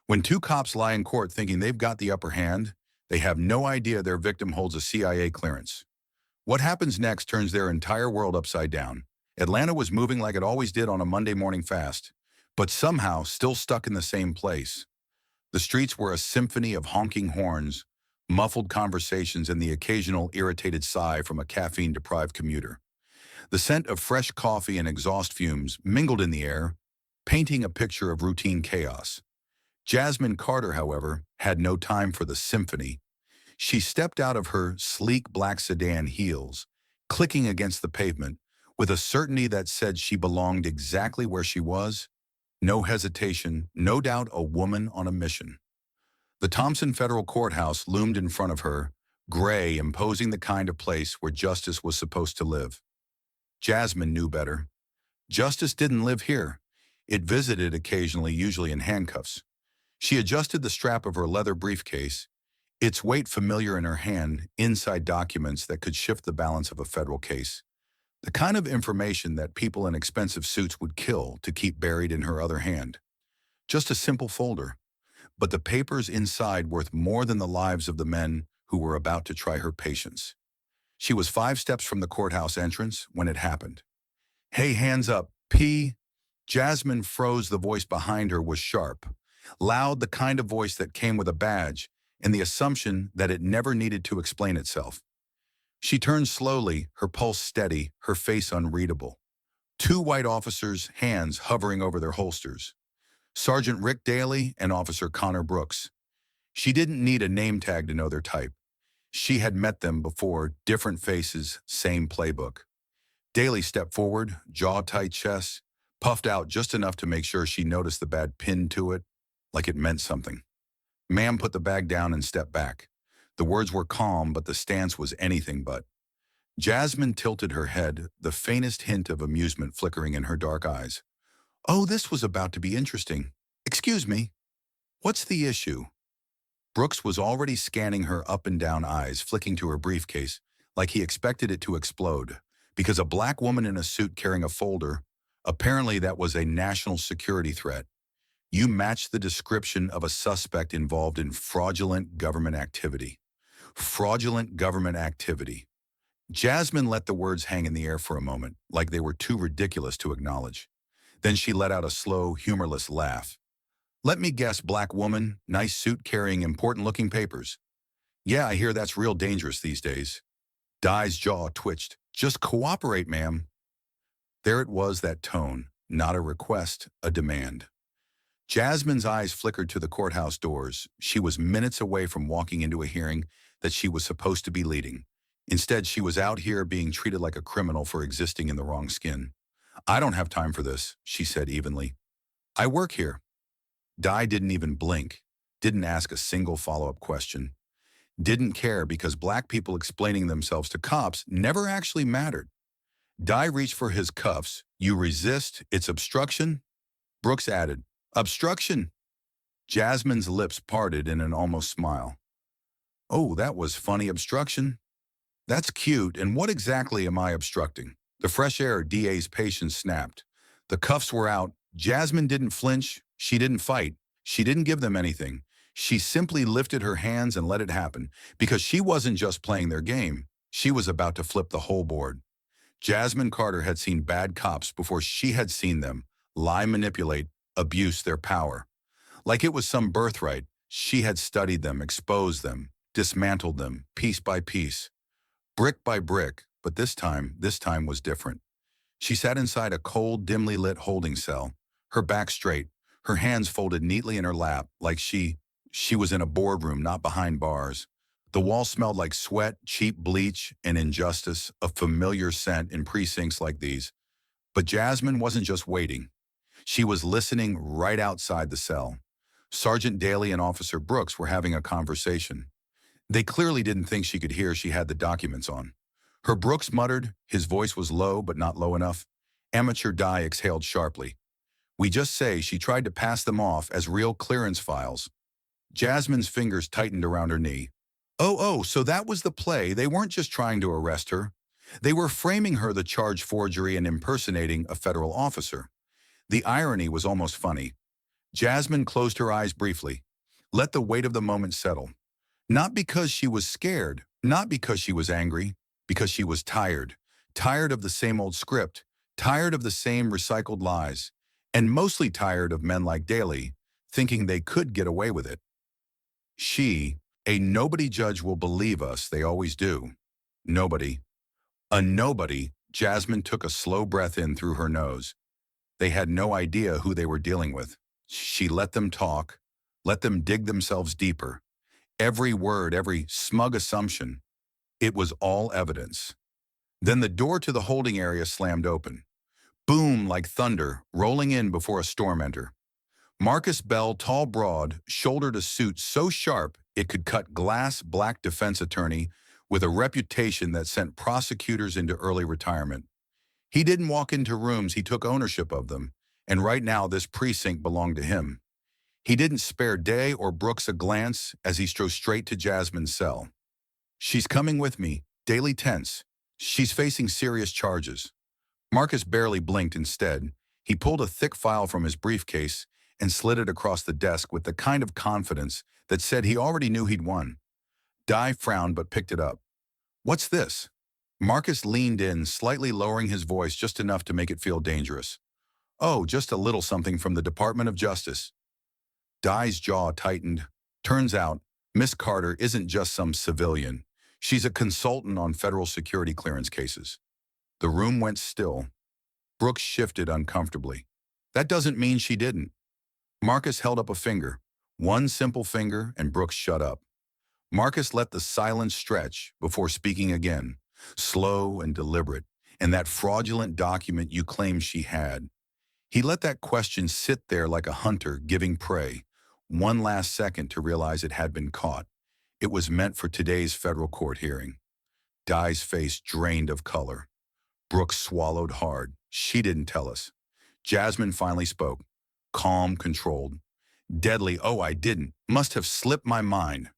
When two cops lie in court thinking they've got the upper hand, they have no idea their victim holds a CIA clearance. What happens next turns their entire world upside down. Atlanta was moving like it always did on a Monday morning fast, but somehow still stuck in the same place. The streets were a symphony of honking horns, muffled conversations, and the occasional irritated sigh from a caffeine-deprived commuter. The scent of fresh coffee and exhaust fumes mingled in the air, painting a picture of routine chaos. Jasmine Carter, however, had no time for the symphony. She stepped out of her sleek black sedan heels, clicking against the pavement, with a certainty that said she belonged exactly where she was. No hesitation, no doubt a woman on a mission. The Thompson Federal Courthouse loomed in front of her, gray, imposing the kind of place where justice was supposed to live. Jasmine knew better. Justice didn't live here. It visited occasionally, usually in handcuffs. She adjusted the strap of her leather briefcase, its weight familiar in her hand, inside documents that could shift the balance of a federal case. The kind of information that people in expensive suits would kill to keep buried in her other hand. Just a simple folder, but the papers inside worth more than the lives of the men who were about to try her patience. She was 5 steps from the courthouse entrance when it happened. "Hey, hands up, P." Jasmine froze. The voice behind her was sharp, loud, the kind of voice that came with a badge and the assumption that it never needed to explain itself. She turned slowly, her pulse steady, her face unreadable. 2 white officers, hands hovering over their holsters. Sergeant Rick Daly and Officer Connor Brooks. She didn't need a name tag to know their type. She had met them before, different faces, same playbook. Daly stepped forward, jaw-tight chest, puffed out just enough to make sure she noticed the bad pin to it, like it meant something. "Ma'am," put the bag down and stepped back. The words were calm, but the stance was anything but. Jasmine tilted her head, the faintest hint of amusement flickering in her dark eyes. "Oh, this was about to be interesting. Excuse me. What's the issue?" Brooks was already scanning her up and down eyes, flicking to her briefcase, like he expected it to explode, because a black woman in a suit carrying a folder, apparently that was a national security threat. You match the description of a suspect involved in fraudulent government activity. Fraudulent government activity. Jasmine let the words hang in the air for a moment, like they were too ridiculous to acknowledge. Then she let out a slow, humorless laugh. "Let me guess, black woman, nice suit carrying important-looking papers. Yeah, I hear that's real dangerous these days." Di's jaw twitched. "Just cooperate, ma'am." There it was, that tone, not a request, a demand. Jasmine's eyes flickered to the courthouse doors. She was minutes away from walking into a hearing that she was supposed to be leading. Instead, she was out here being treated like a criminal for existing in the wrong skin. "I don't have time for this," she said evenly. "I work here." Di didn't even blink, didn't ask a single follow-up question. Didn't care, because black people explaining themselves to cops never actually mattered. Di reached for his cuffs. "You resist, it's obstruction?" Brooks added, "Obstruction." Jasmine's lips parted in an almost smile. "Oh, that was funny. Obstruction? That's cute. And what exactly am I obstructing?" The fresh air DA's patience snapped. The cuffs were out. Jasmine didn't flinch. She didn't fight. She didn't give them anything. She simply lifted her hands and let it happen, because she wasn't just playing their game. She was about to flip the whole board. Jasmine Carter had seen bad cops before she had seen them lie, manipulate, abuse their power. Like it was some birthright, she had studied them, exposed them, dismantled them, piece by piece, brick by brick, but this time was different. She sat inside a cold, dimly lit holding cell, her back straight, her hands folded neatly in her lap, like she was in a boardroom, not behind bars. The wall smelled like sweat, cheap bleach, and injustice, a familiar scent in precincts like these. But Jasmine wasn't just waiting. She was listening right outside the cell. Sergeant Daly and Officer Brooks were having a conversation. They clearly didn't think she could hear she had the documents on. Her Brooks muttered, his voice was low but not low enough. Amateur Di exhaled sharply. "We just say she tried to pass them off as real clearance files." Jasmine's fingers tightened around her knee. Oh, so that was the play. They weren't just trying to arrest her. They were framing her to charge forgery and impersonating a federal officer. The irony was almost funny. Jasmine closed her eyes briefly. Let the weight of the moment settle. Not because she was scared, not because she was angry, because she was tired. Tired of the same old script, tired of the same recycled lies, and mostly tired of men like Daly, thinking they could get away with it. She, a nobody judge will believe us, they always do. Nobody. A nobody, Jasmine took a slow breath in through her nose. They had no idea who they were dealing with. She let them talk, let them dig themselves deeper. Every word, every smug assumption, it was all evidence. Then the door to the holding area slammed open. Boom like thunder, rolling in before a storm entered. Marcus Bell, tall, broad, shouldered a suit so sharp it could cut glass, black defense attorney with a reputation that sent prosecutors into early retirement. He didn't walk into rooms, he took ownership of them, and right now this precinct belonged to him. He didn't spare Day or Brooks a glance as he strode straight to Jasmine's cell. She's coming with me, Daily tense. She's facing serious charges. Marcus barely blinked instead. He pulled a thick file from his briefcase and slid it across the desk with the kind of confidence that said he already knew he'd won. Di frowned but picked it up. What's this? Marcus leaned in, slightly lowering his voice just enough to make it feel dangerous. Oh, just a little something from the Department of Justice. Di's jaw tightened. Turns out, Miss Carter isn't just some civilian. She's a consultant on federal security clearance cases. The room went still. Brooks shifted uncomfortably. That doesn't mean she didn't. Marcus held up a finger. One simple finger, and Brooks shut up. Marcus let the silence stretch before speaking again, slow and deliberate, and that fraudulent document you claim she had. He let that question sit there like a hunter giving prey, one last second to realize it had been caught. It was meant for today's federal court hearing. Di's face drained of color. Brooks swallowed hard. She didn't tell us. Jasmine finally spoke. Calm, controlled. Deadly, oh, I didn't. Must have slipped my mind.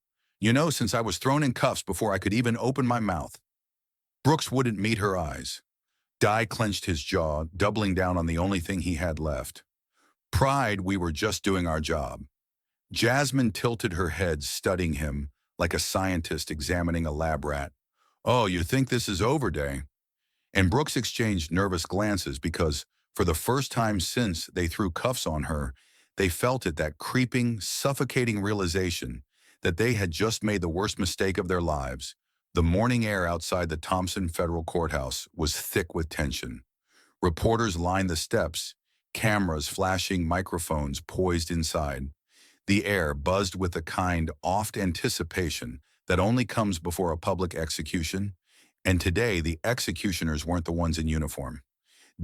You know, since I was thrown in cuffs before I could even open my mouth. Brooks wouldn't meet her eyes. Di clenched his jaw, doubling down on the only thing he had left. Pride, we were just doing our job. Jasmine tilted her head, studying him like a scientist examining a lab rat. Oh, you think this is over, Day? And Brooks exchanged nervous glances because, for the first time since they threw cuffs on her, they felt it, that creeping, suffocating realization that they had just made the worst mistake of their lives. The morning air outside the Thompson Federal Courthouse was thick with tension. Reporters lined the steps, cameras flashing, microphones poised inside. The air buzzed with the kind, oft anticipation that only comes before a public execution. And today, the executioners weren't the ones in uniform.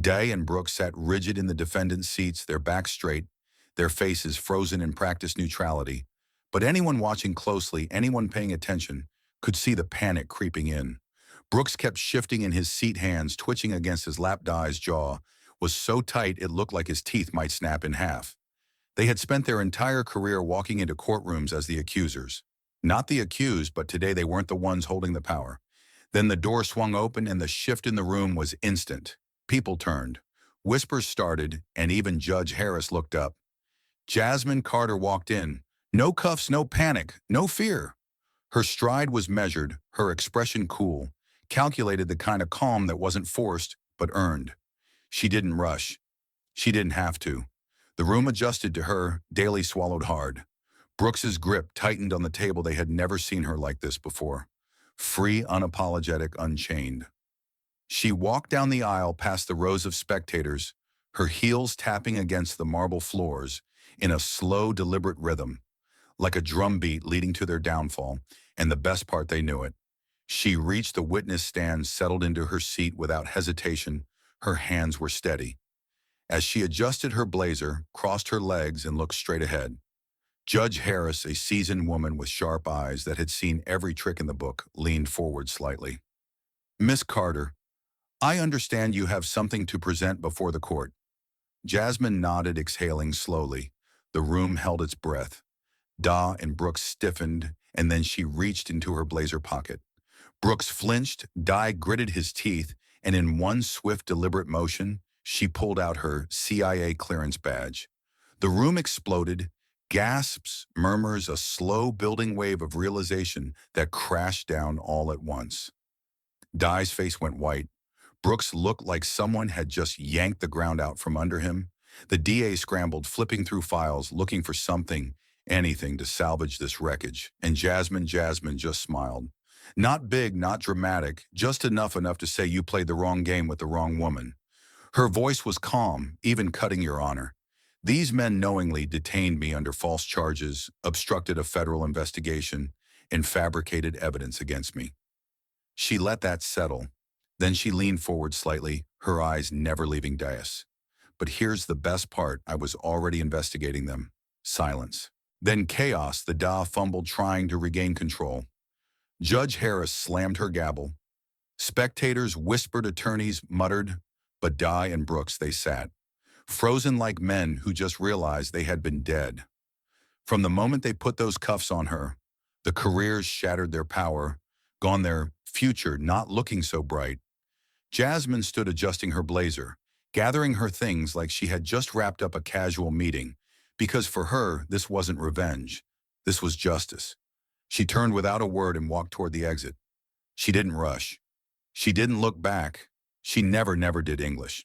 Day and Brooks sat rigid in the defendant's seats, their backs straight, their faces frozen in practiced neutrality. But anyone watching closely, anyone paying attention, could see the panic creeping in. Brooks kept shifting in his seat, hands twitching against his lap. Di's jaw was so tight it looked like his teeth might snap in half. They had spent their entire career walking into courtrooms as the accusers. Not the accused, but today they weren't the ones holding the power. Then the door swung open and the shift in the room was instant. People turned. Whispers started, and even Judge Harris looked up. Jasmine Carter walked in. No cuffs, no panic, no fear. Her stride was measured, her expression cool, calculated, the kind of calm that wasn't forced, but earned. She didn't rush. She didn't have to. The room adjusted to her. Daly swallowed hard. Brooks's grip tightened on the table. They had never seen her like this before. Free, unapologetic, unchained. She walked down the aisle past the rows of spectators, her heels tapping against the marble floors in a slow, deliberate rhythm, like a drumbeat leading to their downfall, and the best part, they knew it. She reached the witness stand, settled into her seat without hesitation. Her hands were steady. As she adjusted her blazer, crossed her legs, and looked straight ahead, Judge Harris, a seasoned woman with sharp eyes that had seen every trick in the book, leaned forward slightly. Miss Carter, I understand you have something to present before the court. Jasmine nodded, exhaling slowly. The room held its breath. Da and Brooks stiffened, and then she reached into her blazer pocket. Brooks flinched, Di gritted his teeth, and in one swift, deliberate motion, she pulled out her CIA clearance badge. The room exploded, gasps, murmurs, a slow building wave of realization that crashed down all at once. Dai's face went white. Brooks looked like someone had just yanked the ground out from under him. The DA scrambled, flipping through files, looking for something, anything to salvage this wreckage. And Jasmine just smiled. Not big, not dramatic, just enough to say you played the wrong game with the wrong woman. Her voice was calm, even cutting your honor. These men knowingly detained me under false charges, obstructed a federal investigation, and fabricated evidence against me. She let that settle. Then she leaned forward slightly, her eyes never leaving Dias. But here's the best part, I was already investigating them. Silence. Then chaos, the Da fumbled trying to regain control. Judge Harris slammed her gavel. Spectators whispered, attorneys muttered, but Dai and Brooks, they sat, frozen like men who just realized they had been dead. From the moment they put those cuffs on her, the careers shattered their power, gone their future not looking so bright. Jasmine stood adjusting her blazer, gathering her things like she had just wrapped up a casual meeting, because for her, this wasn't revenge. This was justice. She turned without a word and walked toward the exit. She didn't rush. She didn't look back. She never did English.